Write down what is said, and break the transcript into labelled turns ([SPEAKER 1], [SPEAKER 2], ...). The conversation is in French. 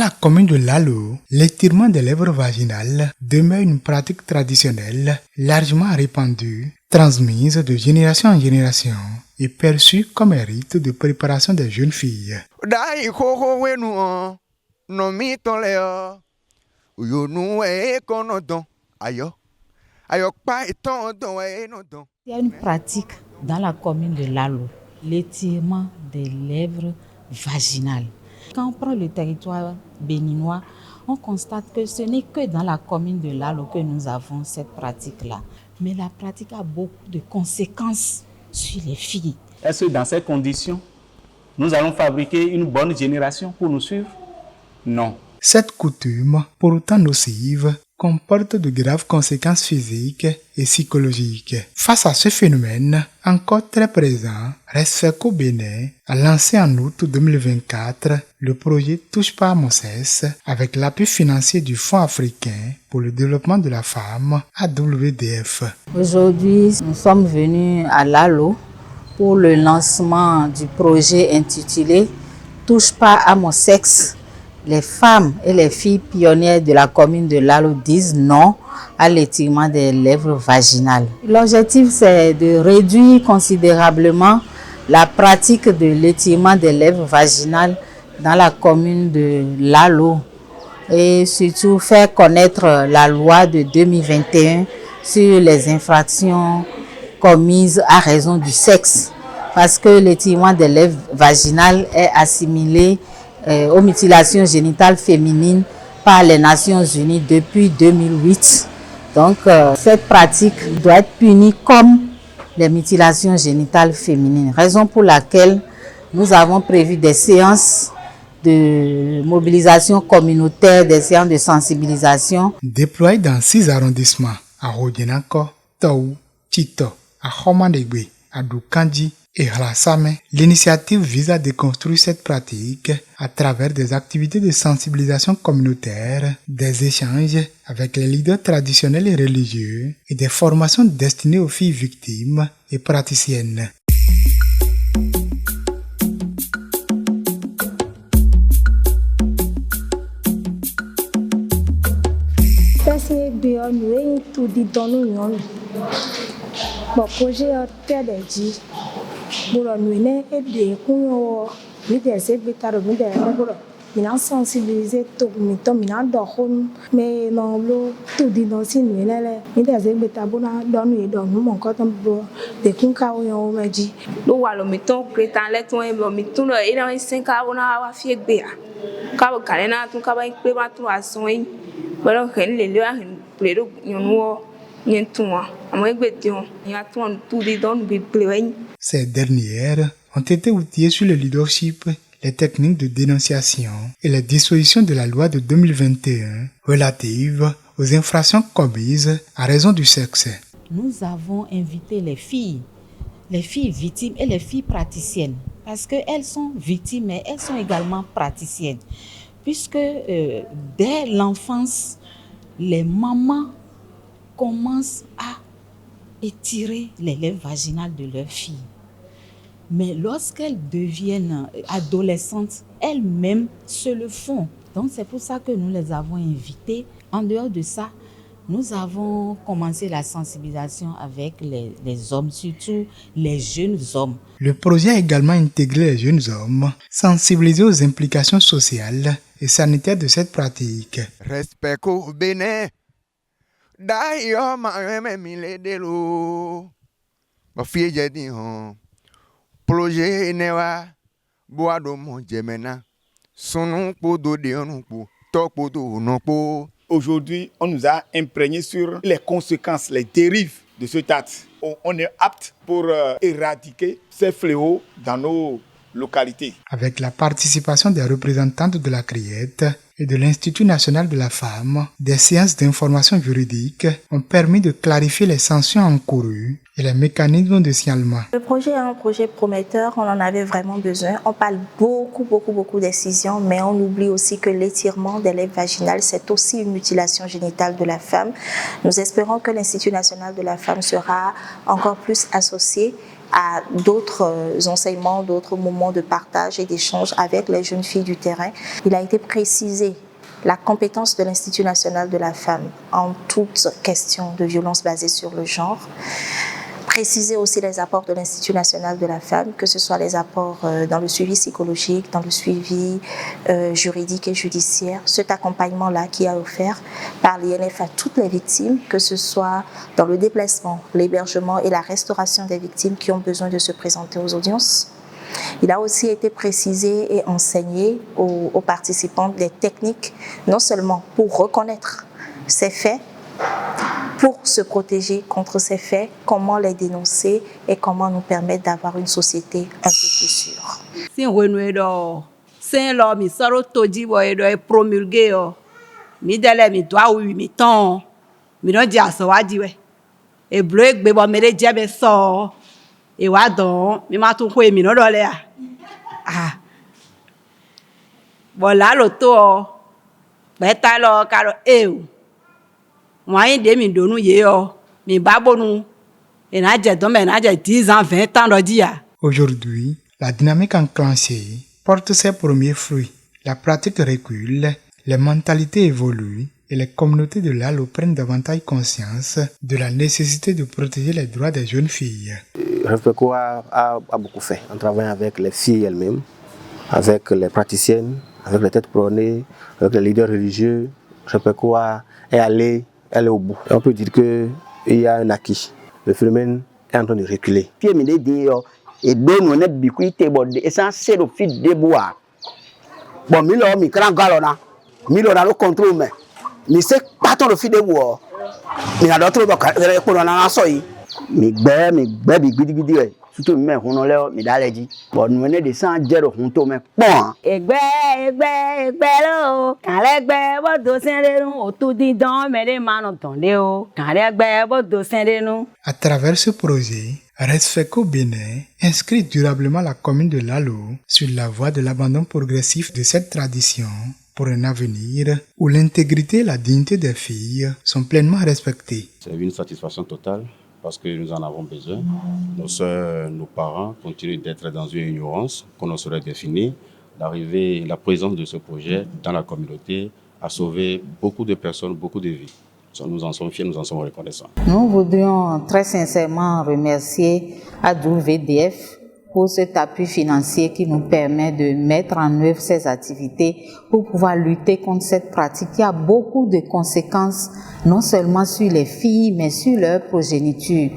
[SPEAKER 1] la commune de Lalo, l'étirement des lèvres vaginales demeure une pratique traditionnelle largement répandue, transmise de génération en génération et perçue comme un rite de préparation des jeunes filles.
[SPEAKER 2] Il y a une pratique dans la commune de Lalo, l'étirement des lèvres vaginales. Quand on prend le territoire béninois, on constate que ce n'est que dans la commune de Lalo que nous avons cette pratique-là. Mais la pratique a beaucoup de conséquences sur les filles.
[SPEAKER 3] Est-ce que dans ces conditions, nous allons fabriquer une bonne génération pour nous suivre? Non.
[SPEAKER 1] Cette coutume, pourtant nocive, comporte de graves conséquences physiques et psychologiques. Face à ce phénomène, encore très présent, Resfeco Bénin a lancé en août 2024 le projet Touche pas à mon sexe avec l'appui financier du Fonds africain pour le développement de la femme, AWDF.
[SPEAKER 2] Aujourd'hui, nous sommes venus à Lalo pour le lancement du projet intitulé Touche pas à mon sexe. Les femmes et les filles pionnières de la commune de Lalo disent non à l'étirement des lèvres vaginales. L'objectif, c'est de réduire considérablement la pratique de l'étirement des lèvres vaginales dans la commune de Lalo et surtout faire connaître la loi de 2021 sur les infractions commises à raison du sexe, parce que l'étirement des lèvres vaginales est assimilé aux mutilations génitales féminines par les Nations Unies depuis 2008. Donc, cette pratique doit être punie comme les mutilations génitales féminines. Raison pour laquelle nous avons prévu des séances de mobilisation communautaire, des séances de sensibilisation.
[SPEAKER 1] Déployées dans 6 arrondissements, à Rodjenako, Taou, Tito, à Khomandegbe, à Doukandji et Hlasame, l'initiative vise à déconstruire cette pratique à travers des activités de sensibilisation communautaire, des échanges avec les leaders traditionnels et religieux et des formations destinées aux filles victimes et praticiennes.
[SPEAKER 4] Mina sensibiliser to mito mina dohon me no lo to di no sin menele mi de ze beta bona don we don mo ko tan bo de kun ka o yo meji
[SPEAKER 5] lo wa lo mito cretan le ton e lo mito lo e na 5 ka bona wa fi egbe a ka bo kale na tun ka ba pe ba tun ason yi bo lo ken le a ple do yon wo yen tun wa amo egbe ti on ya tun to di don bi ple.
[SPEAKER 1] Ces dernières ont été outillées sur le leadership, les techniques de dénonciation et les dispositions de la loi de 2021 relatives aux infractions commises à raison du sexe.
[SPEAKER 2] Nous avons invité les filles victimes et les filles praticiennes, parce qu'elles sont victimes mais elles sont également praticiennes, puisque dès l'enfance, les mamans commencent à étirer les lèvres vaginales de leurs filles. Mais lorsqu'elles deviennent adolescentes, elles-mêmes se le font. Donc c'est pour ça que nous les avons invitées. En dehors de ça, nous avons commencé la sensibilisation avec les hommes, surtout les jeunes hommes.
[SPEAKER 1] Le projet a également intégré les jeunes hommes, sensibilisés aux implications sociales et sanitaires de cette pratique.
[SPEAKER 6] Resfeco Bénin, d'ailleurs, ma mille de l'eau, ma fille j'ai dit projet newa boado mon jemena sonon po do de on po to po do non po.
[SPEAKER 7] Aujourd'hui, on nous a imprégné sur les conséquences, les dérives de cet acte. On est apte pour éradiquer ces fléaux dans nos localités.
[SPEAKER 1] Avec la participation des représentantes de la CRIET et de l'Institut national de la femme, des séances d'information juridique ont permis de clarifier les sanctions encourues et les mécanismes de signalement.
[SPEAKER 8] Le projet est un projet prometteur, on en avait vraiment besoin. On parle beaucoup des décisions, mais on oublie aussi que l'étirement des lèvres vaginales, c'est aussi une mutilation génitale de la femme. Nous espérons que l'Institut national de la femme sera encore plus associé à d'autres enseignements, d'autres moments de partage et d'échange avec les jeunes filles du terrain. Il a été précisé la compétence de l'Institut national de la femme en toute question de violence basée sur le genre. Préciser aussi les apports de l'Institut national de la femme, que ce soit les apports dans le suivi psychologique, dans le suivi juridique et judiciaire, cet accompagnement-là qui est offert par l'INF à toutes les victimes, que ce soit dans le déplacement, l'hébergement et la restauration des victimes qui ont besoin de se présenter aux audiences. Il a aussi été précisé et enseigné aux participants des techniques, non seulement pour reconnaître ces faits, pour se protéger contre ces faits, comment les dénoncer et comment nous permettre d'avoir une société un peu plus sûre.
[SPEAKER 9] Si Saint-Laurent, mi soro toji bo edo e promulgué mi dele mi doa wi mi ton mi don di aso wa di we e blo egbe bo me de je be so e wa don mi ma tun ko emi no do le bo la lo to beta lo karo moi de mi donu ye mi babonu et na je don me na je 10 ans 20 ans do dia.
[SPEAKER 1] Aujourd'hui, la dynamique enclenchée porte ses premiers fruits. La pratique recule, les mentalités évoluent et les communautés de l'ALO prennent davantage conscience de la nécessité de protéger les droits des jeunes filles.
[SPEAKER 10] REFPECO a beaucoup fait en travaillant avec les filles elles-mêmes, avec les praticiennes, avec les têtes couronnées, avec les leaders religieux. REFPECO est allé au bout. Et on peut dire qu'il y a un acquis. Le phénomène est en train de reculer.
[SPEAKER 11] Et donc on est biquité bon essentiel au fil de bois bon milo mi grand galona milo na le contrôle mais c'est pas ton le fil de bois mais na d'autres ko na so yi mi gbe bi gidi surtout me hono le mi dale ji bon nous venez de sans jero hunto me pon
[SPEAKER 9] egbe lo kalegbe bo do senrenu otudidan me de manu tonde o kalegbe bo do senrenu.
[SPEAKER 1] À travers ce projet, REFPECO Bénin inscrit durablement la commune de Lalo sur la voie de l'abandon progressif de cette tradition pour un avenir où l'intégrité et la dignité des filles sont pleinement respectées.
[SPEAKER 12] C'est une satisfaction totale parce que nous en avons besoin. Nos soeurs, nos parents continuent d'être dans une ignorance qu'on ne saurait définir. La présence de ce projet dans la communauté a sauvé beaucoup de personnes, beaucoup de vies. Nous en sommes fiers, nous en sommes reconnaissants.
[SPEAKER 2] Nous voudrions très sincèrement remercier AWVDF pour cet appui financier qui nous permet de mettre en œuvre ces activités pour pouvoir lutter contre cette pratique qui a beaucoup de conséquences, non seulement sur les filles, mais sur leur progéniture.